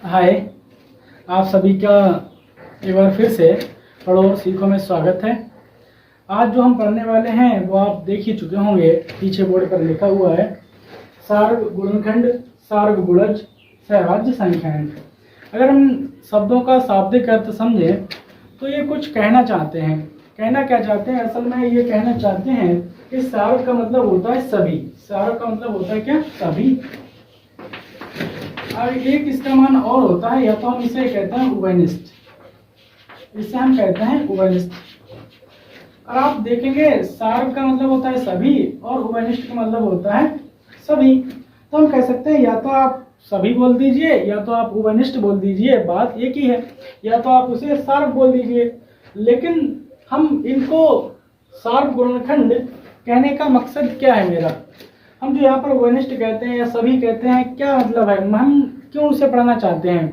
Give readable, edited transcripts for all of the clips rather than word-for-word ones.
हाय, आप सभी का एक बार फिर से पढ़ो और सीखो में स्वागत है। आज जो हम पढ़ने वाले हैं वो आप देख ही चुके होंगे, पीछे बोर्ड पर लिखा हुआ है सार्ग गुणनखंड, सार्ग गुणज, सहभाज्य संख्याएं। अगर हम शब्दों का शाब्दिक अर्थ समझें तो ये कुछ कहना चाहते हैं। कहना क्या चाहते हैं? असल में ये कहना चाहते हैं कि सार्ग का मतलब होता है सभी। सार्ग का मतलब होता है क्या? सभी। और एक इसका मान और होता है, या तो हम इसे कहते हैं उभयनिष्ठ, इसे हम कहते हैं उभयनिष्ठ। और आप देखेंगे सार्ग का मतलब होता है सभी और उभयनिष्ठ का मतलब होता है सभी। तो हम कह सकते हैं या तो आप सभी बोल दीजिए या तो आप उभयनिष्ठ बोल दीजिए, बात एक ही है। या तो आप उसे सार्ग बोल दीजिए, लेकिन हम इनको सार्ग गुणनखंड कहने का मकसद क्या है मेरा? हम जो यहाँ पर उभयनिष्ठ कहते हैं या सभी कहते हैं, क्या मतलब है, हम क्यों उसे पढ़ना चाहते हैं?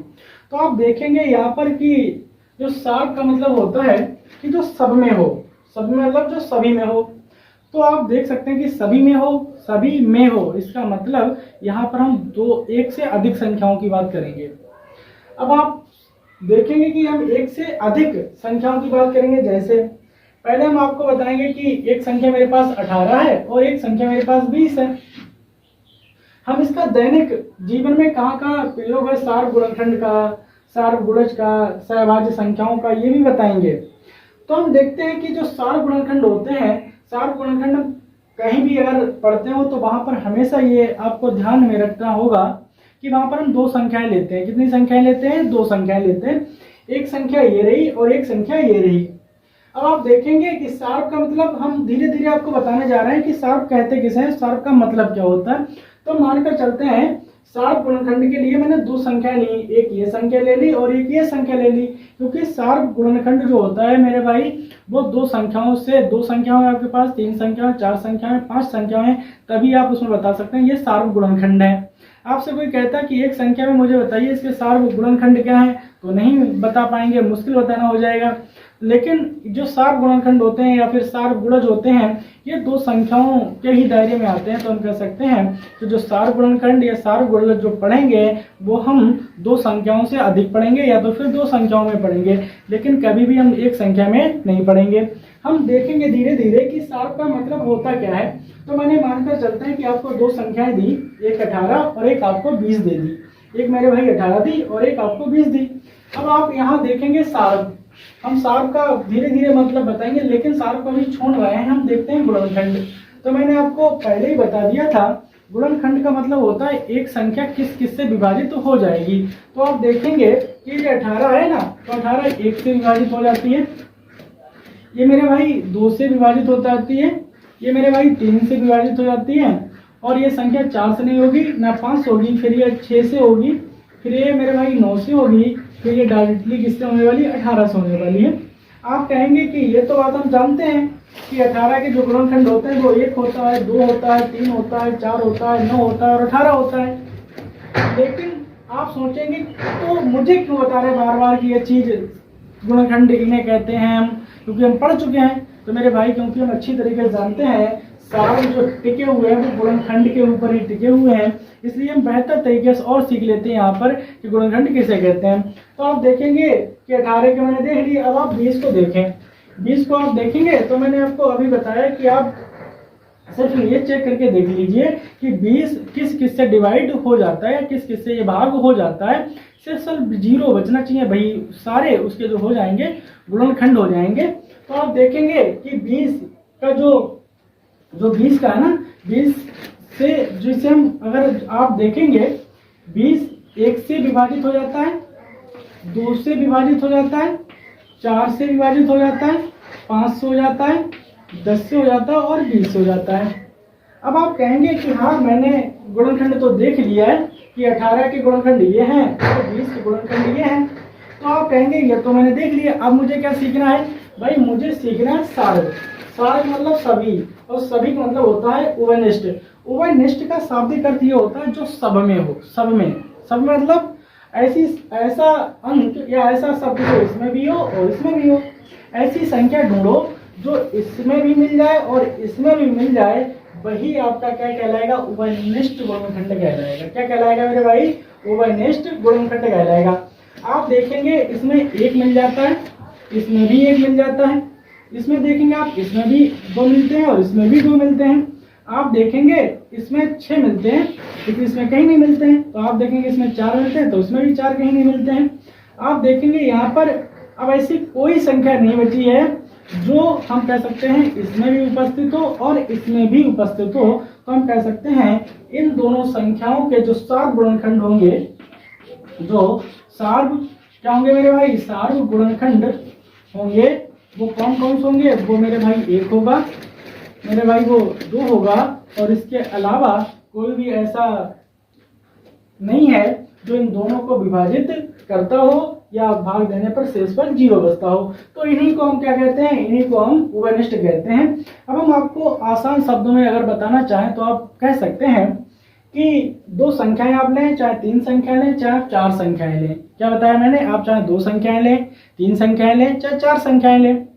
तो आप देखेंगे यहाँ पर कि जो सार्ग का मतलब होता है कि जो सब में हो, सब में मतलब जो सभी में हो। तो आप देख सकते हैं कि सभी में हो, सभी में हो, इसका मतलब यहाँ पर हम एक से अधिक संख्याओं की बात करेंगे। अब आप देखेंगे कि हम एक से अधिक संख्याओं की बात करेंगे। जैसे पहले हम आपको बताएंगे कि एक संख्या मेरे पास 18 है और एक संख्या मेरे पास 20 है। हम इसका दैनिक जीवन में कहाँ कहाँ प्रयोग है सार्ग गुणनखंड का, सार्ग गुणज का, सहभाज्य संख्याओं का, ये भी बताएंगे। तो हम देखते हैं कि जो सार्ग गुणनखंड होते हैं, सार्ग गुणनखंड कहीं भी अगर पढ़ते हो तो वहां पर हमेशा ये आपको ध्यान में रखना होगा कि वहां पर हम दो संख्याएं लेते हैं। कितनी संख्याएं लेते हैं? दो संख्याएं लेते हैं। एक संख्या ये रही और एक संख्या ये रही। अब आप देखेंगे कि सार्ग का मतलब हम धीरे धीरे आपको बताने जा रहे हैं कि सार्ग कहते किसे हैं, सार्ग का मतलब क्या होता है। तो मानकर चलते हैं सार्ग गुणनखंड के लिए मैंने दो संख्या ली, एक ये संख्या ले ली और एक ये संख्या ले ली, क्योंकि सार्ग गुणनखंड जो होता है मेरे भाई वो दो संख्याओं में आपके पास, तीन संख्या में, चार संख्या में, पांच संख्या में, तभी आप उसमें बता सकते हैं ये सार्ग गुणनखंड है। आपसे कोई कहता है कि एक संख्या में मुझे बताइए इसके सार्ग गुणनखंड क्या है, तो नहीं बता पाएंगे, मुश्किल बताना हो जाएगा। लेकिन जो सार्ग गुणनखंड होते हैं या फिर सार्ग गुणज होते हैं, ये दो संख्याओं के ही दायरे में आते हैं। तो हम कह सकते हैं कि जो सार्ग गुणनखंड या सार्ग गुणज जो पढ़ेंगे वो हम दो संख्याओं से अधिक पढ़ेंगे या तो फिर दो संख्याओं में पढ़ेंगे, लेकिन कभी भी हम एक संख्या में नहीं पढ़ेंगे। हम देखेंगे धीरे धीरे कि सार्ग का मतलब होता क्या है। तो मैंने मानकर चलते हैं कि आपको दो संख्याएं दी, एक 18 और एक आपको 20 दे दी। एक मेरे भाई 18 दी और एक आपको 20 दी। अब आप यहाँ देखेंगे सार्ग, हम सार्ग का धीरे धीरे मतलब बताएंगे, लेकिन सार्ग को भी छोड़ रहे हैं। हम देखते हैं गुणनखंड। तो मैंने आपको पहले ही बता दिया था, गुणनखंड का मतलब होता है एक संख्या किस किस से विभाजित तो हो जाएगी। तो आप देखेंगे कि ये 18 है ना, तो 18 एक से विभाजित हो जाती है, ये मेरे भाई 2 से विभाजित हो जाती है, ये मेरे भाई 3 से विभाजित हो जाती है, और ये संख्या 4 से नहीं होगी ना 5 से होगी, फिर ये 6 से होगी, फिर ये मेरे भाई 9 से होगी, फिर ये डायरेक्टली किससे होने वाली? 18 से होने वाली है। आप कहेंगे कि ये तो बात हम जानते हैं कि 18 के जो गुणनखंड होते हैं वो 1 होता है, 2 होता है, 3 होता है, 4 होता है, 9 होता है और 18 होता है। लेकिन आप सोचेंगे तो मुझे क्यों बता रहे बार बार कि ये चीज गुणनखंड इन्हें कहते हैं हम, क्योंकि हम पढ़ चुके हैं। तो मेरे भाई क्योंकि हम अच्छी तरीके से जानते हैं सार्ग जो टिके हुए हैं वो गुणनखंड के ऊपर ही टिके हुए हैं, इसलिए हम बेहतर तरीके से और सीख लेते हैं यहाँ पर कि गुणनखंड किसे कहते हैं। तो आप देखेंगे कि 18 के मैंने देख लिए। अब आप 20 को देखें। 20 को आप देखेंगे तो मैंने आपको अभी बताया कि आप सिर्फ ये चेक करके देख लीजिए कि 20 किस किस से डिवाइड हो जाता है, किस किस से ये भाग हो जाता है। सिर्फ जीरो बचना चाहिए भाई, सारे उसके जो हो जाएंगे गुणनखंड हो जाएंगे। तो आप देखेंगे कि 20 का जो 20 का है ना, 20 से जिसे हम अगर आप देखेंगे 20 1 से विभाजित हो जाता है, 2 से विभाजित हो जाता है, 4 से विभाजित हो जाता है, 5 से हो जाता है, 10 से हो जाता है और 20 से हो जाता है। अब आप कहेंगे कि हाँ मैंने गुणनखंड तो देख लिया है कि 18 के गुणनखंड ये हैं और 20 के गुणनखंड ये हैं। तो आप कहेंगे ये तो मैंने देख लिया, अब मुझे क्या सीखना है? भाई मुझे सीखना है सार्ग। सार्ग मतलब सभी, और सभी का मतलब होता है उभयनिष्ठ। उभयनिष्ठ का शाब्दिक अर्थ ये होता है जो सब में हो, सब में मतलब ऐसा अंक या ऐसा शब्द जो इसमें भी हो और इसमें भी हो। ऐसी संख्या ढूंढो जो इसमें भी मिल जाए और इसमें भी मिल जाए, वही आपका क्या कहलाएगा, उभयनिष्ठ गुणनखंड कहलाएगा। क्या कहलाएगा मेरे भाई, उभयनिष्ठ गुणनखंड कहलाएगा। आप देखेंगे इसमें एक मिल जाता है, इसमें भी एक मिल जाता है, इसमें देखेंगे आप इसमें भी 2 मिलते हैं और इसमें भी 2 मिलते हैं। आप देखेंगे इसमें 6 मिलते हैं लेकिन इसमें कहीं नहीं मिलते हैं। तो आप देखेंगे इसमें 4 मिलते हैं तो इसमें भी 4 कहीं नहीं मिलते हैं। आप देखेंगे यहाँ पर अब ऐसी कोई संख्या नहीं बची है जो हम कह सकते हैं इसमें भी उपस्थित हो और इसमें भी उपस्थित हो। तो हम कह सकते हैं इन दोनों संख्याओं के जो सार्व गुणनखंड होंगे, जो सार्व क्या होंगे मेरे भाई, सार्व गुणनखंड होंगे, वो कौन कौन से होंगे, वो मेरे भाई 1 होगा, मेरे भाई वो 2 होगा और इसके अलावा कोई भी ऐसा नहीं है जो इन दोनों को विभाजित करता हो या भाग देने पर शेष पर 0 बचता हो। तो इन्हीं को हम क्या कहते हैं, इन्हीं को हम उभयनिष्ठ कहते हैं। अब हम आपको आसान शब्दों में अगर बताना चाहें तो आप कह सकते हैं कि 2 संख्याएं आप लें, चाहे 3 संख्याएं लें, चाहे 4 संख्याएं लें। क्या बताया मैंने, आप चाहे 2 संख्याएं लें, 3 संख्याएं लें, चाहे 4 संख्याएं लें,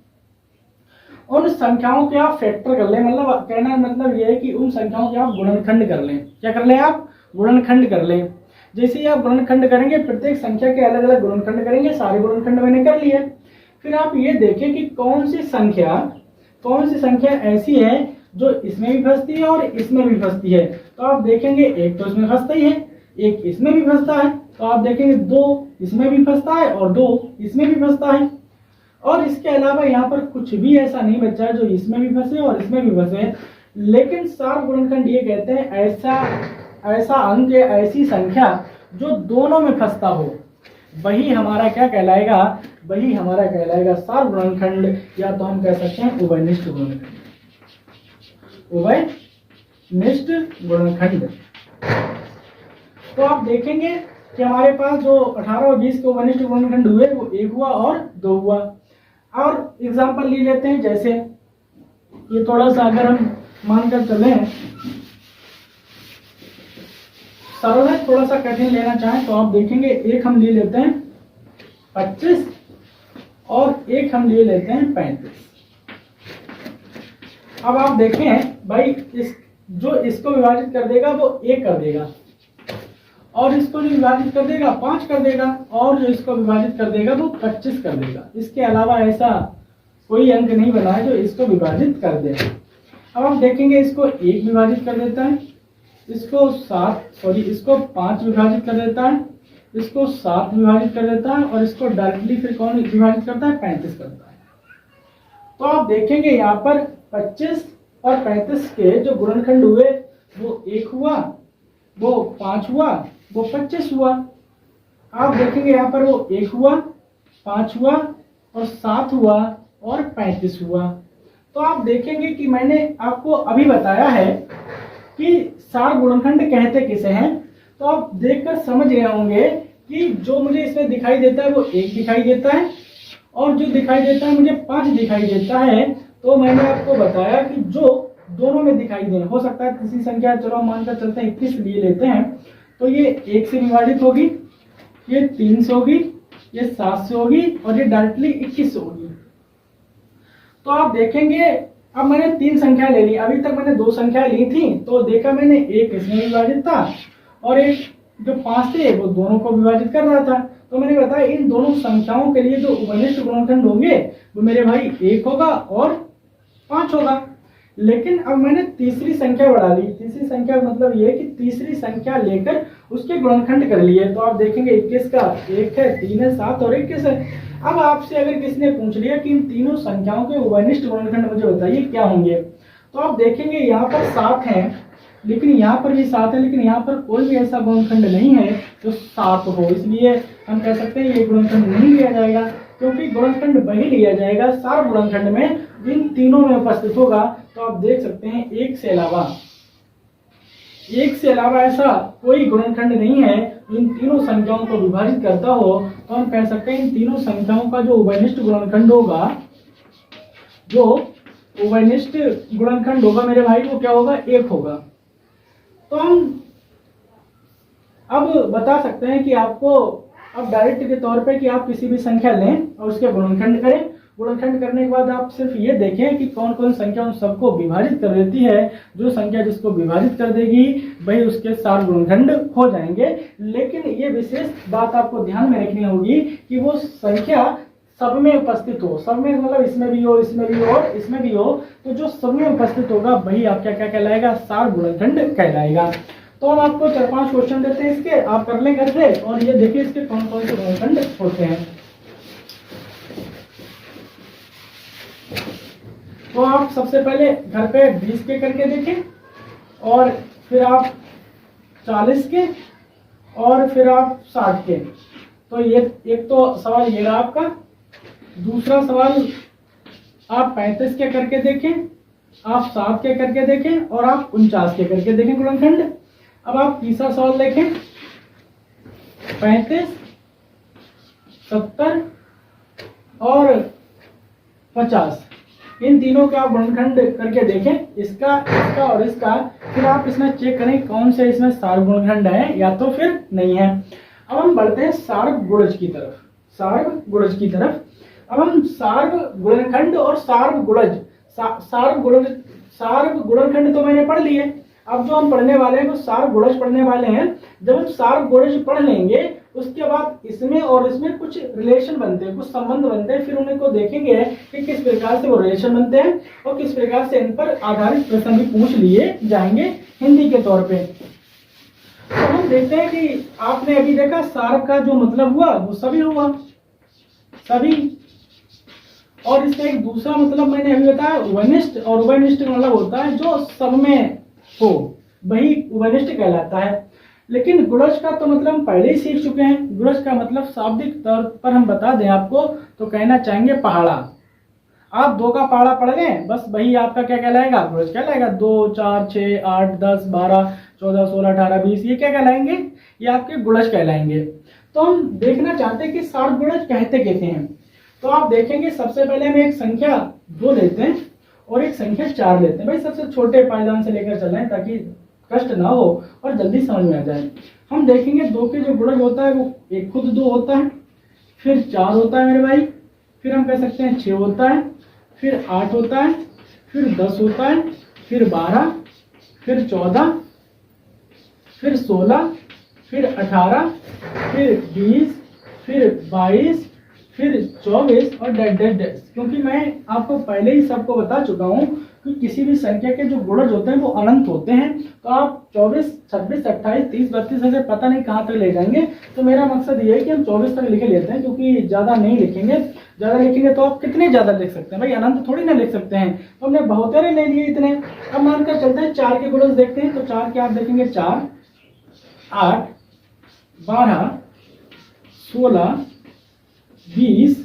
उन संख्याओं के आप फैक्टर कर लें। मतलब कहना मतलब यह है कि उन संख्याओं के आप गुणनखंड कर लें। क्या कर लें आप, गुणनखंड कर लें। जैसे ही आप गुणनखंड करेंगे, प्रत्येक संख्या के अलग अलग गुणनखंड करेंगे, सारे गुणनखंड मैंने कर लिए। फिर आप ये देखें कि कौन सी संख्या ऐसी है जो इसमें भी फंसती है और इसमें भी फंसती है। तो आप देखेंगे एक तो इसमें फंसता ही है, एक इसमें भी फंसता है। तो आप देखेंगे 2 इसमें भी फंसता है और 2 इसमें भी फंसता है। और इसके अलावा यहाँ पर कुछ भी ऐसा नहीं बचा है जो इसमें भी फंसे और इसमें भी फंसे। लेकिन सार्व गुणनखंड ये कहते हैं ऐसा अंक या ऐसी संख्या जो दोनों में फंसता हो, वही हमारा क्या कहलाएगा, वही हमारा कहलाएगा सार्व गुणनखंड, या तो हम कह सकते हैं उभयनिष्ठ गुणनखंड, उभयनिष्ठ गुणनखंड। तो आप देखेंगे कि हमारे पास जो 18 और 20 के उभयनिष्ठ गुणनखंड हुए वो 1 हुआ और 2 हुआ। और एग्जाम्पल ले लेते हैं, जैसे ये थोड़ा सा अगर हम मानकर चलें, सरल है, थोड़ा सा कठिन लेना चाहें तो आप देखेंगे एक हम ले लेते हैं 25 और एक हम ले लेते हैं 35। अब आप देखें भाई जो इसको विभाजित कर देगा वो 1 कर देगा और इसको जो विभाजित कर देगा 5 कर देगा और जो इसको विभाजित कर देगा वो 25 कर देगा। इसके अलावा ऐसा कोई अंक नहीं बना है जो इसको विभाजित कर दे। अब आप देखेंगे इसको 1 विभाजित कर देता है, इसको 5 विभाजित कर देता है, इसको 7 विभाजित कर देता है और इसको डायरेक्टली फिर कौन विभाजित करता है, 35 करता है। तो आप देखेंगे यहाँ पर 25 और 35 के जो गुणनखंड हुए वो 1 हुआ, वो 5 हुआ, वो 25 हुआ। आप देखेंगे यहाँ पर वो 1 हुआ, 5 हुआ और 7 हुआ और 35 हुआ। तो आप देखेंगे कि मैंने आपको अभी बताया है कि सार्व गुणनखंड कहते किसे हैं। तो आप देखकर समझ गए होंगे कि जो मुझे इसमें दिखाई देता है वो 1 दिखाई देता है और जो दिखाई देता है मुझे 5 दिखाई देता है। तो मैंने आपको बताया कि जो दोनों में दिखाई दे, हो सकता है किसी संख्या, चलो मानकर चलते हैं 21 लिए लेते हैं, तो ये 1 से विभाजित होगी, ये 3 से होगी, ये 7 से होगी और ये डायरेक्टली 21 से होगी। तो आप देखेंगे अब मैंने 3 संख्या ले ली, अभी तक मैंने 2 संख्या ली थी, तो देखा मैंने एक इसमें विभाजित था और एक जो 5 थे वो दोनों को विभाजित कर रहा था। तो मैंने बताया इन दोनों संख्याओं के लिए जो उभयनिष्ठ गुणनखंड होंगे वो मेरे भाई 1 होगा और 5 होगा। लेकिन अब मैंने तीसरी संख्या बढ़ा ली, तीसरी संख्या मतलब ये कि तीसरी संख्या लेकर उसके गुणनखंड कर लिए। तो आप देखेंगे 21 का 1 है, 3 है, 7 और 21 है। अब आपसे अगर किसी ने पूछ लिया कि इन तीनों संख्याओं के उभयनिष्ठ गुणनखंड मुझे बताइए क्या होंगे, तो आप देखेंगे यहाँ पर 7 है, लेकिन यहाँ पर भी 7 है, लेकिन यहाँ पर कोई भी ऐसा गुणनखंड नहीं है जो 7 हो, इसलिए हम कह सकते हैं ये गुणनखंड नहीं लिया जाएगा, क्योंकि गुणनखंड वही लिया जाएगा सार्व गुणनखंड में इन तीनों में उपस्थित होगा। तो आप देख सकते हैं एक से अलावा ऐसा कोई गुणनखंड नहीं है जो इन तीनों संख्याओं को विभाजित करता हो। तो हम कह सकते हैं इन तीनों संख्याओं का जो उभयनिष्ठ गुणनखंड होगा, मेरे भाई वो क्या होगा, 1 होगा। तो हम अब बता सकते हैं कि आपको अब डायरेक्ट के तौर पे कि आप किसी भी संख्या लें और उसके गुणनखंड करें गुणनखंड करने के बाद आप सिर्फ ये देखें कि कौन कौन संख्या उन सबको विभाजित कर देती है। जो संख्या जिसको विभाजित कर देगी वही उसके सार गुणनखंड हो जाएंगे। लेकिन ये विशेष बात आपको ध्यान में रखनी होगी कि वो संख्या सब में उपस्थित हो। सब में मतलब इसमें भी हो, इसमें भी हो और इसमें भी हो, तो जो सब में उपस्थित होगा वही आपका क्या कहलाएगा, सार गुणनखंड कहलाएगा। तो हम आपको 4-5 क्वेश्चन देते हैं इसके, आप कर लें घर से और ये देखिए इसके कौन कौन से गुणनखंड होते हैं। तो आप सबसे पहले घर पे 20 के करके देखें और फिर आप 40 के और फिर आप 60 के। तो ये एक तो सवाल ये रहा आपका। दूसरा सवाल आप 35 के करके देखें, आप 7 के करके देखें और आप 49 के करके देखें गुणनखंड। अब आप तीसरा सवाल देखें, 35, 70 और 50, इन तीनों का आप गुणनखंड करके देखें, इसका और इसका। फिर आप इसमें चेक करें कौन से इसमें सार गुणनखंड है या तो फिर नहीं है। अब हम बढ़ते हैं सार्व गुणज की तरफ। सार्व गुणज की तरफ अब हम सार्व गुणनखंड और सार्व गुणज, सार्व गुणनखंड तो मैंने पढ़ लिए। अब जो हम पढ़ने वाले हैं वो सार्व गुणज पढ़ने वाले हैं। जब हम सार्व गुणज पढ़ लेंगे उसके बाद इसमें और इसमें कुछ रिलेशन बनते हैं, कुछ संबंध बनते हैं। फिर उन्हें को देखेंगे कि किस प्रकार से वो रिलेशन बनते हैं और किस प्रकार से इन पर आधारित प्रश्न भी पूछ लिए जाएंगे हिंदी के तौर पे। तो हम देखते हैं कि आपने अभी देखा सार्व का जो मतलब हुआ वो सभी हुआ, सभी। और इसका एक दूसरा मतलब मैंने अभी बताया उभयनिष्ठ, और उभयनिष्ठ मतलब होता है जो सब में हो, वही उभयनिष्ठ कहलाता है। लेकिन गुणज का तो मतलब हम पहले ही सीख चुके हैं। गुणज का मतलब शाब्दिक तौर पर हम बता दें आपको तो कहना चाहेंगे पहाड़ा। आप 2 का पहाड़ा पढ़ लें बस, वही आपका क्या कहलाएगा, गुणज कहलाएगा। 2, 4, 6, 8, 10, 12, 14, 16, 18, 20 ये क्या कहलाएंगे, ये आपके गुणज कहलाएंगे। तो हम देखना चाहते हैं कि सार्व गुणज कहते कैसे हैं। तो आप देखेंगे सबसे पहले हम एक संख्या 2 लेते हैं और एक संख्या 4 लेते हैं। भाई सबसे छोटे पायदान से लेकर चल रहे हैं ताकि कष्ट ना हो और जल्दी समझ में आ जाए। हम देखेंगे 2 के जो गुणज होता है वो एक खुद 2 होता है, फिर 4 होता है मेरे भाई, फिर हम कह सकते हैं 6 होता है, फिर 8 होता है, फिर 10 होता है, फिर 12, फिर 14, फिर 16, फिर 18, फिर 20, फिर 22, फिर 24 और डेड। क्योंकि मैं आपको पहले ही सबको बता चुका हूँ कि किसी भी संख्या के जो गुणज होते हैं वो अनंत होते हैं। तो आप 24, 26, 28, 30, 32 ऐसे पता नहीं कहाँ तक ले जाएंगे। तो मेरा मकसद ये है कि हम 24 तक लिखे लेते हैं, क्योंकि ज़्यादा नहीं लिखेंगे। ज़्यादा लिखेंगे तो आप कितने ज़्यादा लिख सकते हैं भाई, अनंत थोड़ी ना लिख सकते हैं। तो हमने बहुतेरे ले लिए इतने। अब मानकर चलते हैं 4 के गुणज देखते हैं। तो 4 के आप देखेंगे 4, 8, 12, 16, 20,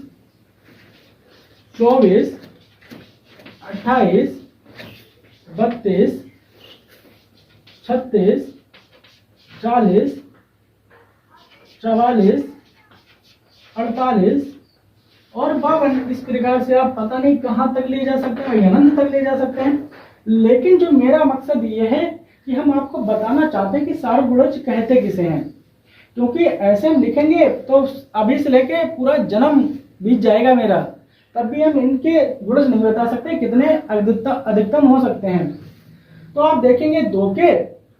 24, 28, 32, 36, 40, 44, 48 और 52। इस प्रकार से आप पता नहीं कहाँ तक ले जा सकते हैं, अनंत तक ले जा सकते हैं। लेकिन जो मेरा मकसद ये है कि हम आपको बताना चाहते हैं कि सार्व गुणज कहते किसे हैं। क्योंकि ऐसे हम लिखेंगे तो अभी से लेके पूरा जन्म बीत जाएगा मेरा, तब भी हम इनके गुणज नहीं बता सकते कितने अधिकतम हो सकते हैं। तो आप देखेंगे 2 के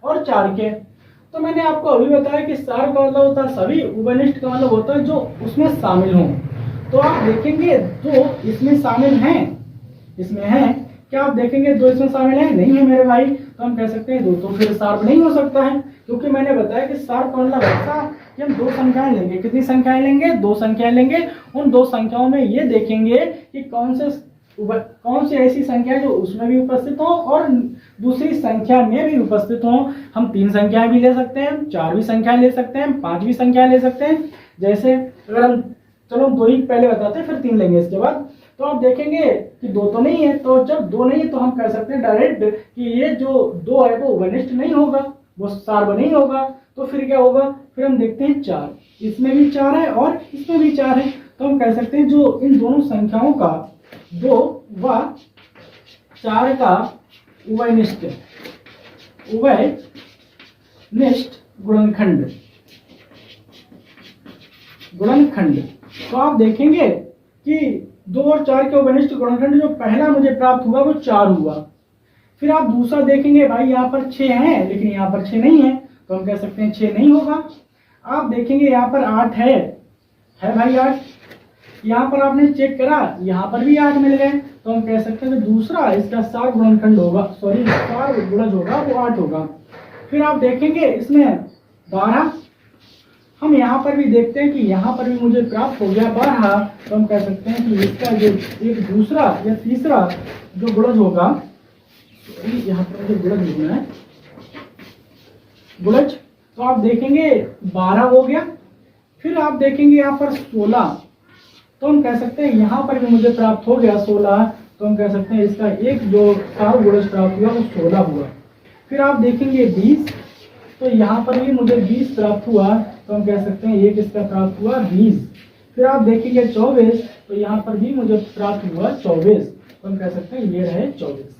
और 4 के। तो मैंने आपको अभी बताया कि सार्व का मतलब होता है सभी, उभयनिष्ठ का मतलब होता है जो उसमें शामिल हों। तो आप देखेंगे 2 इसमें शामिल हैं, इसमें है क्या, आप देखेंगे 2 इसमें शामिल है, नहीं है मेरे भाई। तो हम कह सकते हैं 2 तो फिर सार्व नहीं हो सकता है। क्योंकि मैंने बताया कि सार्व का मतलब ऐसा कि हम 2 संख्याएं लेंगे। कितनी संख्याएं लेंगे, 2 संख्याएं लेंगे। उन 2 संख्याओं में ये देखेंगे कि कौन सी ऐसी संख्या जो उसमें भी उपस्थित हो और दूसरी संख्या में भी उपस्थित हो। हम 3 संख्याएं भी ले सकते हैं, 4 भी संख्याएं ले सकते हैं, 5 भी संख्याएं ले सकते हैं। जैसे अगर हम चलो 2 ही पहले बताते हैं फिर 3 लेंगे इसके बाद। तो आप देखेंगे कि 2 तो नहीं है। तो जब 2 नहीं है तो हम कह सकते हैं डायरेक्ट कि ये जो 2 है वो उभयनिष्ठ नहीं होगा, वो सार्व नहीं होगा। तो फिर क्या होगा, फिर हम देखते हैं 4, इसमें भी 4 है और इसमें भी 4 है। तो हम कह सकते हैं जो इन दोनों संख्याओं का 2 व 4 का उभयनिष्ठ गुणनखंड। तो आप देखेंगे कि 2 और 4 के उभयनिष्ठ गुणनखंड जो पहला मुझे प्राप्त हुआ वो 4 हुआ। फिर आप दूसरा देखेंगे, भाई यहाँ पर 6 है लेकिन यहाँ पर 6 नहीं है, तो हम कह सकते हैं 6 नहीं होगा। आप देखेंगे यहाँ पर 8 है भाई 8। यहाँ पर आपने चेक करा, यहाँ पर भी 8 मिल गए, तो हम कह सकते हैं कि दूसरा इसका सार गुणनखंड होगा, सॉरी सार गुणज होगा वो 8 होगा। फिर आप देखेंगे इसमें 12, हम यहाँ पर भी देखते हैं कि यहाँ पर भी मुझे प्राप्त हो गया 12, तो हम कह सकते हैं कि इसका जो एक दूसरा या तीसरा जो गुणज होगा, यहाँ पर मुझे गुणज लिखना है, गुणज, तो आप देखेंगे 12 हो गया। फिर आप देखेंगे यहाँ पर 16, तो हम कह सकते हैं यहाँ पर भी मुझे प्राप्त हो गया 16, तो हम कह सकते हैं इसका एक जो सार गुणज प्राप्त हुआ वो 16 हुआ। फिर आप देखेंगे 20, तो यहाँ पर भी मुझे 20 प्राप्त हुआ, तो हम कह सकते हैं एक इसका प्राप्त हुआ 20। फिर आप देखेंगे 24, तो यहाँ पर भी मुझे प्राप्त हुआ 24, तो हम कह सकते हैं ये रहे 24।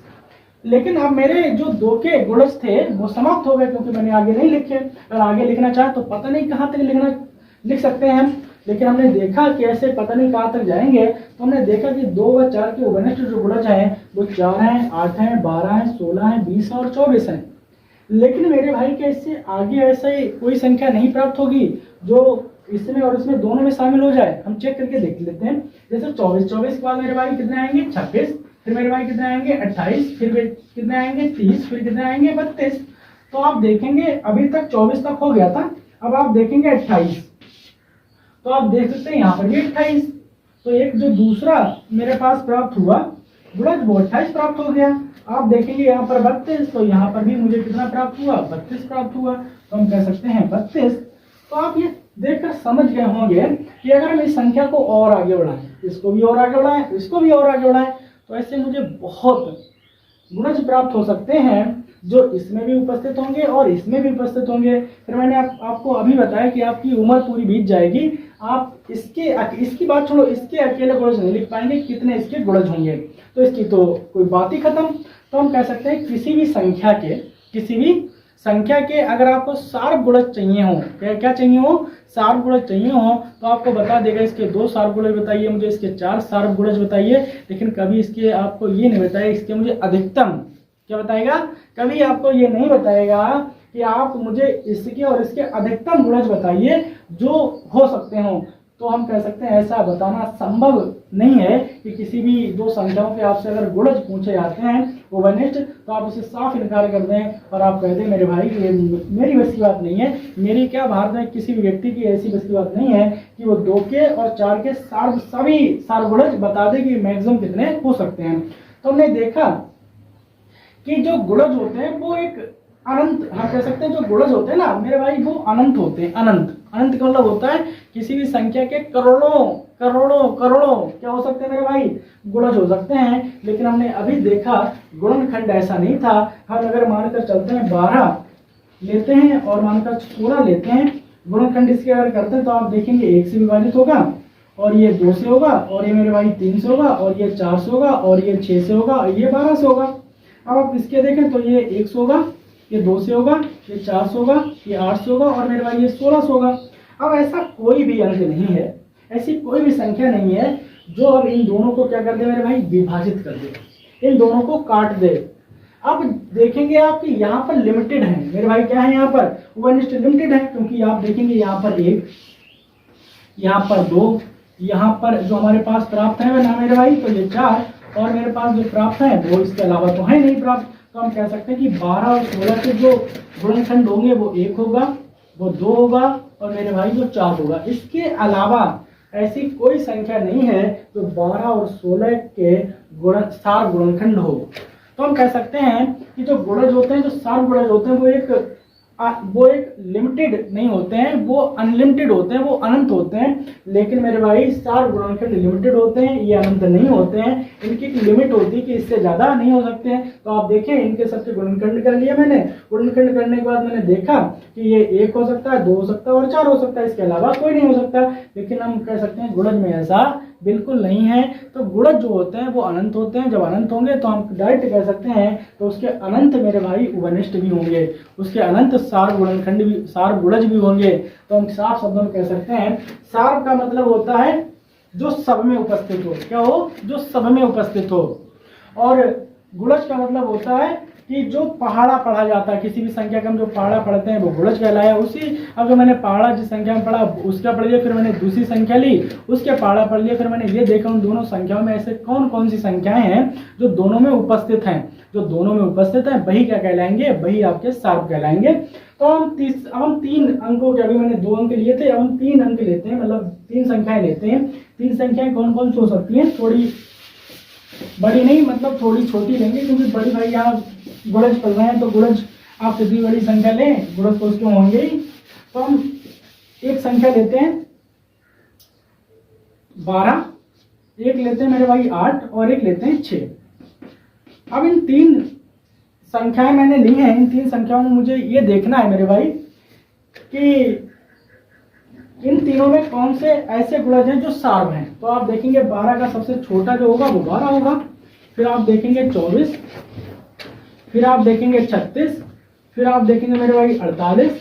लेकिन अब मेरे जो 2 के गुणज थे वो समाप्त हो गए, क्योंकि मैंने आगे नहीं लिखे। अगर आगे लिखना चाहे तो पता नहीं कहाँ तक लिख सकते हैं हम, लेकिन हमने देखा कि ऐसे पता नहीं कहाँ तक जाएंगे, तो हमने देखा कि 2 व 4 के उभयनिष्ठ जो गुणज हैं वो 4 हैं, 8 हैं, 12 हैं, 16 हैं, 20 और 24 हैं। लेकिन मेरे भाई के इससे आगे ऐसे कोई संख्या नहीं प्राप्त होगी जो इसमें और इसमें दोनों में शामिल हो जाए। हम चेक करके देख लेते हैं। जैसे 24 के बाद मेरे भाई कितने आएंगे 26, फिर मेरे भाई कितने आएंगे 28, फिर कितने आएंगे 30, फिर कितने आएंगे 32। तो आप देखेंगे अभी तक 24 तक हो गया था, अब आप देखेंगे 28, तो आप देख सकते हैं यहाँ पर भी 28। तो एक जो दूसरा मेरे पास प्राप्त हुआ गुणज वो 28 प्राप्त हो गया। आप देखेंगे यहाँ पर 32, तो यहाँ पर भी मुझे कितना प्राप्त हुआ 32 प्राप्त हुआ, तो हम कह सकते हैं 32। तो आप ये देखकर समझ गए होंगे कि अगर हम इस संख्या को और आगे बढ़ाएं, इसको भी और आगे बढ़ाएं, इसको भी और आगे बढ़ाएं, तो ऐसे मुझे बहुत गुणज प्राप्त हो सकते हैं जो इसमें भी उपस्थित होंगे और इसमें भी उपस्थित होंगे। फिर मैंने आपको अभी बताया कि आपकी उम्र पूरी बीत जाएगी, आप इसकी बात छोड़ो, इसके अकेले गुणज नहीं लिख पाएंगे, कितने इसके गुणज होंगे, तो इसकी तो कोई बात ही खत्म। तो हम कह सकते हैं किसी भी संख्या के अगर आपको सार गुणज चाहिए हो, क्या चाहिए हो, सार गुणज चाहिए हो, तो आपको बता देगा इसके 2 सार गुणज बताइए मुझे, इसके 4 सार गुणज बताइए, लेकिन कभी इसके आपको ये नहीं बताएगा इसके मुझे अधिकतम, क्या बताएगा, कभी आपको ये नहीं बताएगा कि आप मुझे इसके और इसके अधिकतम गुणज बताइए जो हो सकते हो। तो हम कह सकते हैं ऐसा बताना संभव नहीं है कि किसी भी 2 संख्याओं के आपसे अगर गुणज पूछे जाते हैं उभयनिष्ठ, तो आप उसे साफ इनकार कर दें और आप कह दें मेरे भाई ये मेरी बस की बात नहीं है। मेरी क्या, भारत में किसी भी व्यक्ति की ऐसी बस की बात नहीं है कि वो 2 के और 4 के सभी सार गुणज बता दे कि मैक्सिमम कितने हो सकते हैं। तो हमने देखा कि जो गुणज होते हैं वो एक अनंत, हम कह सकते हैं जो गुणज होते हैं ना मेरे भाई वो अनंत होते हैं। अनंत का मतलब होता है किसी भी संख्या के करोड़ों क्या हो सकते हैं मेरे भाई, गुणज हो सकते हैं। लेकिन हमने अभी देखा गुणनखंड ऐसा नहीं था। हम अगर मानकर चलते हैं 12 लेते हैं और मानकर 16 लेते हैं, गुणनखंड इसके अगर करते हैं तो आप देखेंगे 1 से विभाजित होगा और ये 2 से होगा और ये मेरे भाई 3 से होगा और ये 4 से होगा और ये 6 से होगा और ये 12 से होगा। अब आप इसके देखें तो ये 1 से होगा, ये 2 से होगा, ये 4 से होगा, ये 8 से होगा और मेरे भाई ये 16 से होगा। अब ऐसा कोई भी अंक नहीं है, ऐसी कोई भी संख्या नहीं है जो अब इन दोनों को क्या कर दे मेरे भाई, विभाजित कर दे, इन दोनों को काट दे। अब देखेंगे आप कि यहाँ पर लिमिटेड है मेरे भाई, क्या है यहाँ पर उभयनिष्ठ लिमिटेड है, क्योंकि आप देखेंगे यहाँ पर 1, यहाँ पर 2, यहाँ पर जो हमारे पास प्राप्त है ना मेरे भाई तो ये 4 और मेरे पास जो प्राप्त है वो इसके अलावा तो है नहीं प्राप्त। तो हम कह सकते हैं कि 12 और 16 के जो गुणनखंड होंगे वो 1 होगा, वो 2 होगा और मेरे भाई जो 4 होगा। इसके अलावा ऐसी कोई संख्या नहीं है जो 12 और 16 के सार गुणनखंड हो। तो हम कह सकते हैं कि जो गुणज होते हैं, जो सार गुणज होते हैं वो एक लिमिटेड नहीं होते हैं, वो अनलिमिटेड होते हैं, वो अनंत होते हैं। लेकिन मेरे भाई सार गुणनखंड लिमिटेड होते हैं, ये अनंत नहीं होते हैं। इनकी एक लिमिट होती है कि इससे ज्यादा नहीं हो सकते हैं। तो आप देखें इनके सबके गुणनखंड कर लिए मैंने, गुणनखंड करने के बाद मैंने देखा कि ये 1 हो सकता है, 2 हो सकता है और 4 हो सकता है, इसके अलावा कोई नहीं हो सकता। लेकिन हम कह सकते हैं गुणज में ऐसा बिल्कुल नहीं है। तो गुणज जो होते हैं वो अनंत होते हैं। जब अनंत होंगे तो हम डायरेक्ट कह सकते हैं तो उसके अनंत मेरे भाई उभयनिष्ठ भी होंगे, उसके अनंत सार गुणनखंड भी, सार गुणज भी होंगे। तो हम साफ शब्दों में कह सकते हैं सार का मतलब होता है जो सब में उपस्थित हो। क्या हो? जो सब में उपस्थित हो। और गुणज का मतलब होता है कि जो पहाड़ा पढ़ा जाता है, किसी भी संख्या का हम जो पहाड़ा पढ़ते हैं वो गुणज कहलाया। उसी अब जो मैंने पहाड़ा जिस संख्या में पढ़ा उसका पढ़ लिया, फिर मैंने दूसरी संख्या ली उसके पहाड़ा पढ़ लिया, फिर मैंने ये देखा उन दोनों संख्याओं में ऐसे कौन कौन सी संख्याएं हैं जो दोनों में उपस्थित हैं। जो दोनों में उपस्थित हैं वही क्या कहलाएंगे? वही आपके सार्व कहलाएंगे। तो हम 3 अंकों के, अभी मैंने 2 अंक लिए थे, अब हम 3 अंक लेते हैं, मतलब 3 संख्याएं लेते हैं। 3 संख्याएं कौन कौन सी हो सकती हैं? थोड़ी बड़ी नहीं, मतलब थोड़ी छोटी लेंगे, क्योंकि बड़ी भाई यहाँ गुणज पढ़ रहे हैं तो गुणज आप कितनी बड़ी संख्या लें, गुणज तो उसके होंगे ही। तो हम एक संख्या लेते हैं 12, एक लेते हैं मेरे भाई 8 और एक लेते हैं 6। अब इन 3 संख्याएं मैंने ली हैं, इन 3 संख्याओं में मुझे ये देखना है मेरे भाई कि इन तीनों में कौन से ऐसे गुणज हैं जो सार्व हैं। तो आप देखेंगे 12 का सबसे छोटा जो होगा वो 12 होगा, फिर आप देखेंगे 24, फिर आप देखेंगे 36, फिर आप देखेंगे मेरे भाई 48,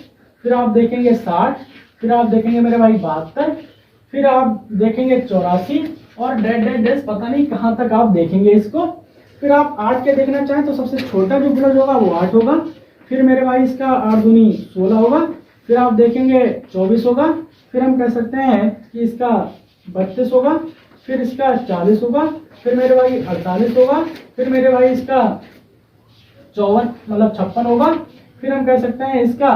फिर आप देखेंगे 60, फिर आप देखेंगे मेरे भाई 72, फिर आप देखेंगे 84 और डैश पता नहीं कहाँ तक आप देखेंगे इसको। फिर आप 8 के देखना चाहें तो सबसे छोटा जो गुणज होगा वो 8 होगा, फिर मेरे भाई इसका 8 दूनी 16 होगा, फिर आप देखेंगे 24 होगा, फिर हम कह सकते हैं कि इसका 32 होगा, फिर इसका 40 होगा, फिर मेरे भाई 48 होगा, फिर मेरे भाई इसका 54 मतलब 56 होगा, फिर हम कह सकते हैं इसका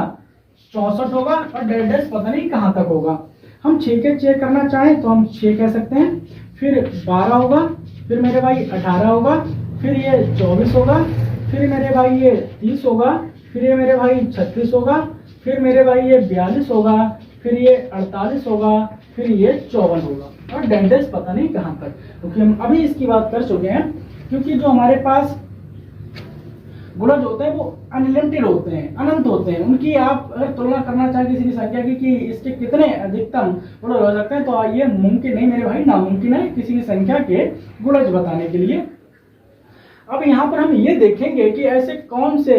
64 होगा और डैश पता नहीं कहाँ तक होगा। हम 6 के चेक करना चाहें तो हम 6 कह सकते हैं, फिर 12 होगा, फिर मेरे भाई 18 होगा, फिर ये 24 होगा, फिर मेरे भाई ये 30 होगा, फिर ये मेरे भाई 36 होगा, फिर मेरे भाई ये 42 होगा, फिर ये 48 होगा, फिर ये 54 होगा और डैश पता नहीं कहाँ तक, क्योंकि हम अभी इसकी बात कर चुके हैं। क्योंकि जो हमारे पास गुणज होते हैं वो अनलिमिटेड होते हैं, अनंत होते हैं। उनकी आप अगर तुलना करना चाहें किसी भी संख्या की कि इसके कितने अधिकतम गुणज हो सकते हैं तो ये मुमकिन नहीं मेरे भाई, नामुमकिन है किसी भी संख्या के गुणज बताने के लिए। अब यहाँ पर हम ये देखेंगे कि ऐसे कौन से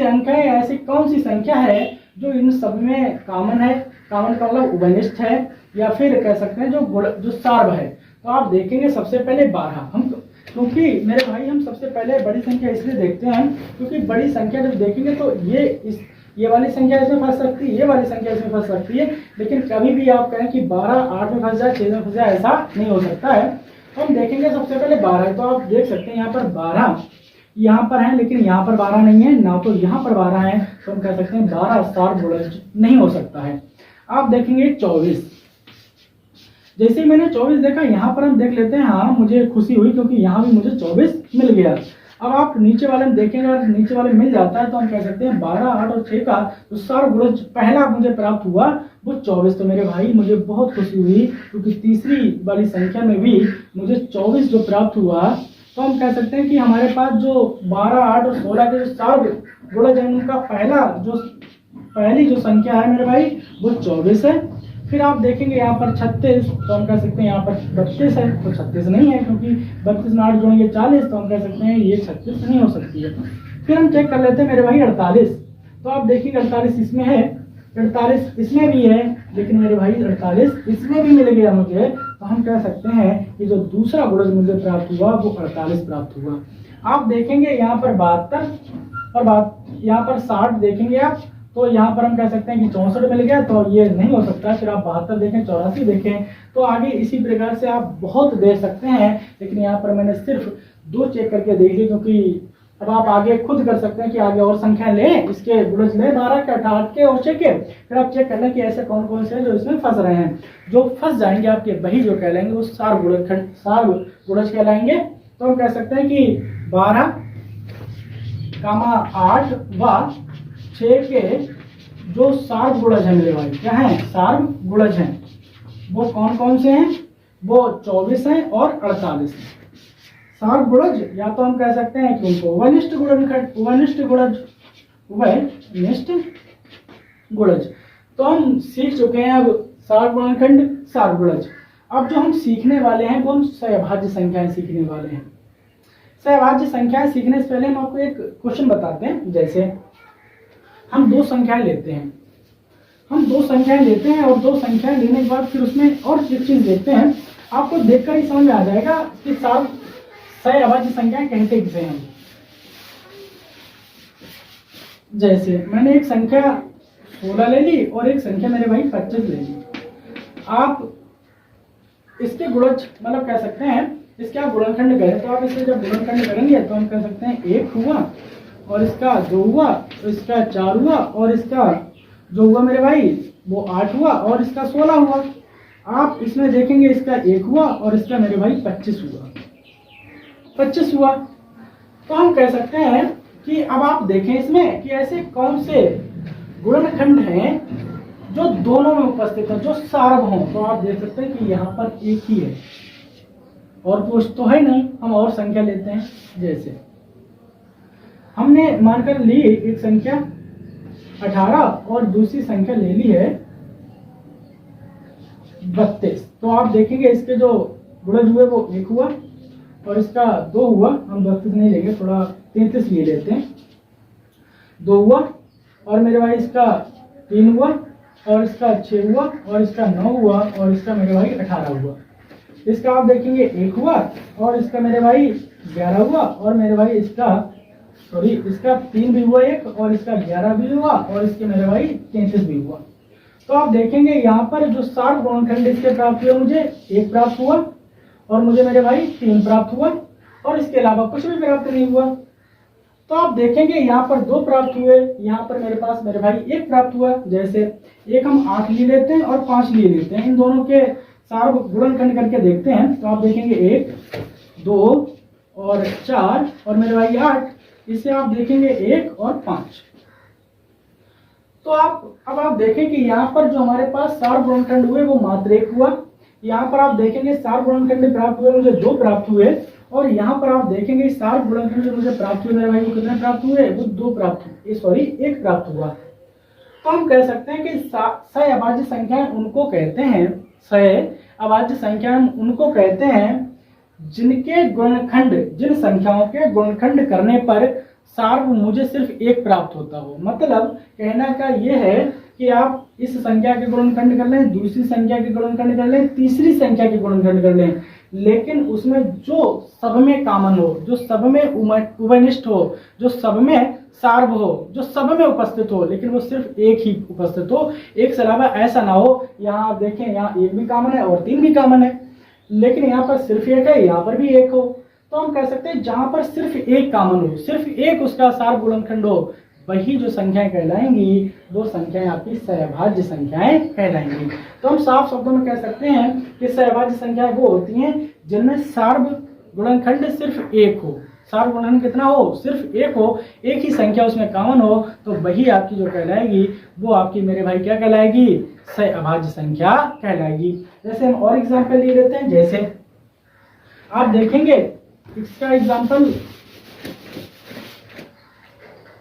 अंक है, ऐसी कौन सी संख्या है जो इन सब में कॉमन है, कॉमन का मतलब उभयनिष्ठ है, या फिर कह सकते हैं जो सार्व है। तो आप देखेंगे सबसे पहले 12। हम क्योंकि मेरे भाई हम सबसे पहले बड़ी संख्या इसलिए देखते हैं क्योंकि बड़ी संख्या जब देखेंगे तो ये वाली संख्या इसमें फंस सकती है, ये वाली संख्या इसमें फंस सकती है, लेकिन कभी भी आप कहें कि 12 8 में फंस जाए, 6 में फंस जाए, ऐसा नहीं हो सकता है। तो हम देखेंगे सबसे पहले 12। तो आप देख सकते हैं यहाँ पर 12 यहाँ पर है, लेकिन यहाँ पर 12 नहीं है ना, तो यहाँ पर 12 है, तो हम कह सकते हैं 12 सार्व गुणज नहीं हो सकता है। आप देखेंगे 24। जैसे ही मैंने 24 देखा, यहाँ पर हम देख लेते हैं, हाँ मुझे खुशी हुई क्योंकि यहाँ भी मुझे 24 मिल गया। अब आप नीचे वाले में देखेंगे, अगर नीचे वाले मिल जाता है तो हम कह सकते हैं 12 8 और 6 का जो सार्व गुणज पहला मुझे प्राप्त हुआ वो 24। तो मेरे भाई मुझे बहुत खुशी हुई क्योंकि तीसरी वाली संख्या में भी मुझे 24 जो प्राप्त हुआ। तो हम कह सकते हैं कि हमारे पास जो 12 8 और 16 के जो सार्व गुणज है उनका पहली जो संख्या है मेरे भाई वो 24 है। फिर आप देखेंगे यहाँ पर 36, तो हम कह सकते हैं यहाँ पर 32 है, तो 36 नहीं है क्योंकि 32 में 8 जोड़ेंगे 40, तो हम कह सकते हैं ये 36 नहीं हो सकती है। फिर हम चेक कर लेते हैं मेरे भाई 48। तो आप देखिए 48 इसमें है, 48 इसमें भी है, लेकिन मेरे भाई 48 इसमें भी मिल गया मुझे। तो हम कह सकते हैं कि जो दूसरा गुणज मुझे प्राप्त हुआ वो 48 प्राप्त हुआ। आप देखेंगे यहाँ पर 72 और यहाँ पर 60 देखेंगे आप, तो यहाँ पर हम कह सकते हैं कि 64 मिल गया, तो ये नहीं हो सकता। फिर आप 72 देखें, 84 देखें, तो आगे इसी प्रकार से आप बहुत दे सकते हैं, लेकिन यहाँ पर मैंने सिर्फ 2 चेक करके देख ली, क्योंकि अब आप आगे खुद कर सकते हैं कि आगे और संख्या लें, इसके गुणज लें 12 के, 18 के और 6 के, फिर आप चेक कर लें कि ऐसे कौन कौन से हैं जो इसमें फंस रहे हैं। जो फंस जाएंगे आपके वही जो कहलाएंगे वो सार्व गुणज कहलाएंगे। तो हम कह सकते हैं कि 12, 8 व 6 के जो सार्व गुणज है मेरे भाई, क्या है सार्व गुणज हैं, वो कौन कौन से हैं? वो 24 हैं और 48 हैं। सार्व गुणज या तो हम कह सकते हैं कि उनको उभयनिष्ठ गुणज। तो हम सीख चुके हैं अब सार्व गुणनखंड, सार्व गुणज। अब जो हम सीखने वाले हैं वो हम सहभाज्य संख्याएं सीखने वाले हैं। सहभाज्य संख्याएं सीखने से पहले हम आपको एक क्वेश्चन बताते हैं। जैसे हम 2 संख्याएं लेते हैं, हम दो संख्याएं लेते हैं और दो संख्याएं लेने के बाद फिर उसमें और एक चीज देखते हैं, आपको देखकर ही समझ में आ जाएगा कि सह अभाज्य संख्याएं कहते किसे हैं। जैसे मैंने एक संख्या 16 ले ली और एक संख्या मेरे भाई 25 ले ली। आप इसके गुणज मतलब कह सकते हैं, इसके आप गुणनखंड करें तो आप इससे जब गुणनखंड करेंगे तो हम कह सकते हैं 1 हुआ और इसका 2 हुआ, इसका 4 हुआ और इसका जो हुआ मेरे भाई वो 8 हुआ और इसका 16 हुआ। आप इसमें देखेंगे इसका 1 हुआ और इसका मेरे भाई 25 हुआ। तो हम कह सकते हैं कि अब आप देखें इसमें कि ऐसे कौन से गुणनखंड हैं जो दोनों में उपस्थित है, जो सार्व हों। तो आप देख सकते हैं कि यहाँ पर एक ही है और कुछ तो है नहीं। हम और संख्या लेते हैं, जैसे हमने मानकर ली एक संख्या 18 और दूसरी संख्या ले ली है 32। तो आप देखेंगे इसके जो गुणज हुए वो 1 हुआ और इसका 2 हुआ। हम 32 नहीं लेंगे, थोड़ा 33 ले लेते हैं। 2 हुआ और मेरे भाई इसका 3 हुआ और इसका 6 हुआ और इसका 9 हुआ और इसका मेरे भाई 18 हुआ। इसका आप देखेंगे 1 हुआ और इसका मेरे भाई 11 हुआ और मेरे भाई इसका 3 भी हुआ 1 और इसका 11 भी हुआ और इसके मेरे भाई 33 भी हुआ। तो आप देखेंगे यहाँ पर जो 60 गुणनखंड इसके प्राप्त हुए, मुझे 1 प्राप्त हुआ और मुझे मेरे भाई 3 प्राप्त हुआ और इसके अलावा कुछ भी प्राप्त नहीं हुआ। तो आप देखेंगे यहाँ पर 2 प्राप्त हुए, यहाँ पर मेरे पास मेरे भाई 1 प्राप्त हुआ। जैसे एक हम 8 ले लेते हैं और 5 ले लेते हैं, इन दोनों के सार गुणनखंड करके देखते हैं। तो आप देखेंगे 1, 2 और 4 और मेरे भाई 8, इसे आप देखेंगे 1 और 5। तो अब आप देखें कि यहाँ पर जो हमारे पास सार गुणनखंड हुए वो मात्र 1 हुआ। यहाँ पर आप देखेंगे सार गुणनखंड प्राप्त हुए मुझे 2 प्राप्त हुए और यहाँ पर आप देखेंगे सार गुणनखंड जो मुझे प्राप्त हुए मेरे भाई वो कितने प्राप्त हुए, वो 2 प्राप्त हुए, 1 प्राप्त हुआ। तो हम कह सकते हैं कि सह अभाज्य संख्याएं उनको कहते हैं, सह अभाज्य संख्याएं उनको कहते हैं जिनके गुणनखंड, जिन संख्याओं के गुणनखंड करने पर सार मुझे सिर्फ 1 प्राप्त होता हो। मतलब कहना का ये है कि आप इस संख्या के गुणनखंड कर लें, दूसरी संख्या के गुणनखंड कर लें, तीसरी संख्या के गुणनखंड कर लें, लेकिन उसमें जो सब में कॉमन हो, जो सब में उभयनिष्ठ हो, जो सब में सार्व हो, जो सब में उपस्थित हो, लेकिन वो सिर्फ एक ही उपस्थित हो, एक से अलावा ऐसा ना हो। यहाँ आप देखें, यहाँ 1 भी कॉमन है और 3 भी कॉमन है, लेकिन यहाँ पर सिर्फ 1 है, यहाँ पर भी 1 हो। तो हम कह सकते हैं जहां पर सिर्फ 1 कॉमन हो, सिर्फ 1 उसका सार गुणनखंड हो, वही जो संख्याएं कहलाएंगी वो संख्याएं आपकी सहअभाज्य संख्याएं कहलाएंगी। तो हम साफ शब्दों में कह सकते हैं कि सहअभाज्य संख्याएं वो होती हैं जिनमें सार गुणनखंड सिर्फ 1 हो। सार गुणनखंड कितना हो, सिर्फ 1 हो, एक ही संख्या उसमें कॉमन हो, तो वही आपकी जो कहलाएगी वो आपकी मेरे भाई क्या कहलाएगी, सहअभाज्य संख्या कहलाएगी। जैसे हम और एग्जाम्पल ले लेते हैं, जैसे आप देखेंगे इसका एग्जाम्पल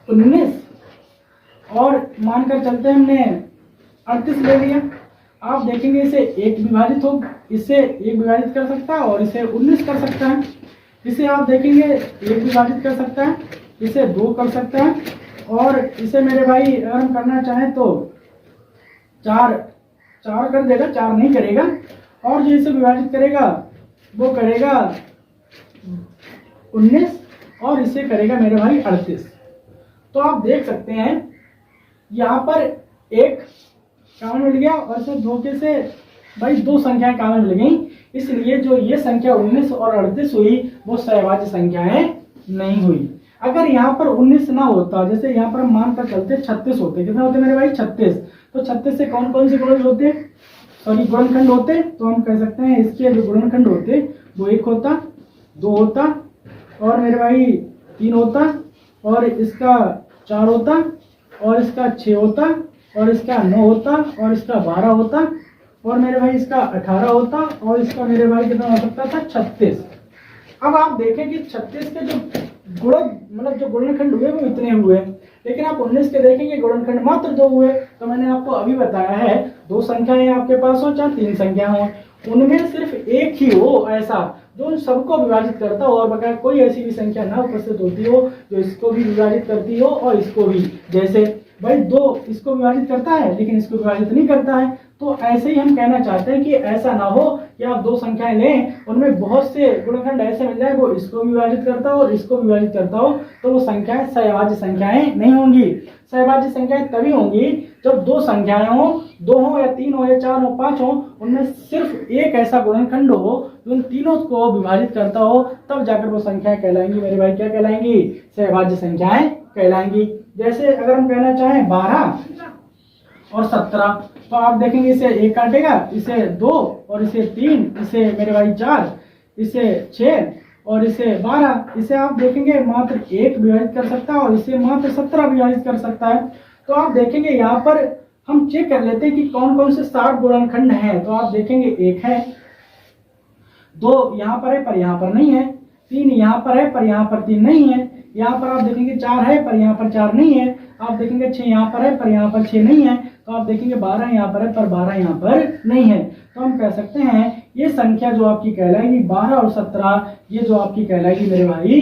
19 और मानकर चलते हैं हमने 38 ले लिया। आप देखेंगे इसे 1 विभाजित हो, इसे 1 विभाजित कर सकता है और इसे 19 कर सकता है। इसे आप देखेंगे 1 विभाजित कर सकता है, इसे 2 कर सकता है और इसे मेरे भाई अगर हम करना चाहें तो 4 कर देगा, 4 नहीं करेगा। और जो इसे विभाजित करेगा वो करेगा 19 और इसे करेगा मेरे भाई 38। तो आप देख सकते हैं यहाँ पर 1 कॉमन मिल गया और इसे धोखे से भाई 2 संख्याएं कॉमन मिल गई, इसलिए जो ये संख्या 19 और 38 हुई वो सहअभाज्य संख्याएं नहीं हुई। अगर यहाँ पर 19 ना होता, जैसे यहाँ पर हम मानकर चलते 36 होते, कितने होते मेरे भाई 36, तो 36 से कौन कौन से गुणज होते, गुणनखंड होते, तो हम कह सकते हैं इसके जो गुणनखंड होते वो 1 होता, 2 होता और मेरे भाई 3 होता और इसका 4 होता और इसका 6 होता और इसका 9 होता और इसका 12 होता और मेरे भाई इसका 18 होता और इसका मेरे भाई कितना हो सकता था 36। अब आप देखें कि 36 के जो मतलब जो गुणनखंड हुए वो इतने हुए, लेकिन आप 19 के देखेंगे गुणनखंड मात्र 2 हुए। तो मैंने आपको अभी बताया है 2 संख्याएं आपके पास हो चाहे 3 संख्या हो, उनमें सिर्फ एक ही हो ऐसा जो सबको विभाजित करता हो और बकाया कोई ऐसी भी संख्या ना उपस्थित होती हो जो इसको भी विभाजित करती हो और इसको भी। जैसे भाई 2 इसको विभाजित करता है लेकिन इसको विभाजित नहीं करता है। तो ऐसे ही हम कहना चाहते हैं कि ऐसा ना हो कि आप 2 संख्याएं लें, उनमें बहुत से गुणनखंड ऐसे मिल जाए वो इसको विभाजित करता हो और इसको विभाजित करता हो, तो वो संख्याएं सहभाज्य संख्याएं नहीं होंगी। सहभाज्य संख्याएं तभी होंगी जब 2 संख्याएं हो, 2 हो या 3 हो या 4 हो 5 हो, उनमें सिर्फ एक ऐसा गुणनखंड हो जो उन तीनों को विभाजित करता हो, तब जाकर वो संख्याएं कहलाएंगी मेरे भाई। क्या कहलाएंगी? सहभाज्य संख्याएं कहलाएंगी। जैसे अगर हम कहना चाहें 12 और 17, तो आप देखेंगे इसे 1 काटेगा, इसे 2 और इसे 3, इसे मेरे भाई 4, इसे 6 और इसे 12, इसे आप देखेंगे मात्र 1 विभाजित कर सकता है और इसे मात्र 17 विभाजित कर सकता है। तो आप देखेंगे यहाँ पर हम चेक कर लेते हैं कि कौन कौन से 60 गुणनखंड हैं। तो आप देखेंगे 1 है, 2 यहाँ पर है पर यहाँ पर नहीं है, 3 यहाँ पर है पर यहाँ पर 3 नहीं है, यहाँ पर आप देखेंगे 4 है पर यहाँ पर 4 नहीं है, आप देखेंगे 6 यहाँ पर है पर यहाँ पर 6 नहीं है, तो आप देखेंगे 12 यहाँ पर है पर 12 यहाँ पर नहीं है। तो हम कह सकते हैं ये संख्या जो आपकी कहलाएगी 12 और 17, ये जो आपकी कहलाएगी मेरे भाई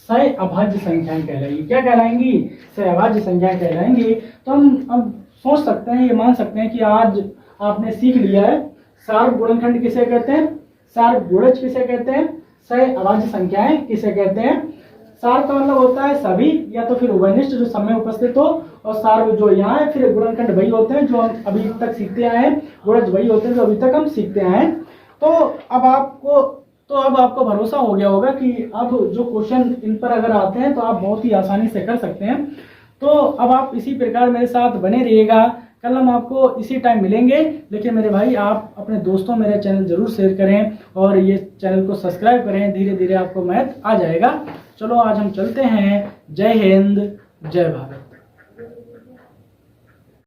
सहअभाज्य संख्याएं कहलाएगी। क्या कहलाएंगी? सहअभाज्य संख्याएं कहलाएंगी। तो हम अब सोच सकते हैं, ये मान सकते हैं कि आज आपने सीख लिया है सार्व गुणनखंड किसे कहते हैं, सार्व गुणज किसे कहते हैं, सहअभाज्य संख्याएं किसे कहते हैं। सार का मतलब होता है सभी या तो फिर उभयनिष्ठ जो समय उपस्थित हो, और सार्व जो यहाँ है, फिर गुणनखंड वही होते हैं जो हम अभी तक सीखते आए हैं, गुणज वही होते हैं जो अभी तक हम सीखते आए हैं। तो अब आपको भरोसा हो गया होगा कि अब जो क्वेश्चन इन पर अगर आते हैं तो आप बहुत ही आसानी से कर सकते हैं। तो अब आप इसी प्रकार मेरे साथ बने रहिएगा, कल हम आपको इसी टाइम मिलेंगे। लेकिन मेरे भाई आप अपने दोस्तों मेरा चैनल जरूर शेयर करें और ये चैनल को सब्सक्राइब करें, धीरे धीरे आपको मैथ आ जाएगा। चलो आज हम चलते हैं। जय हिंद, जय भारत।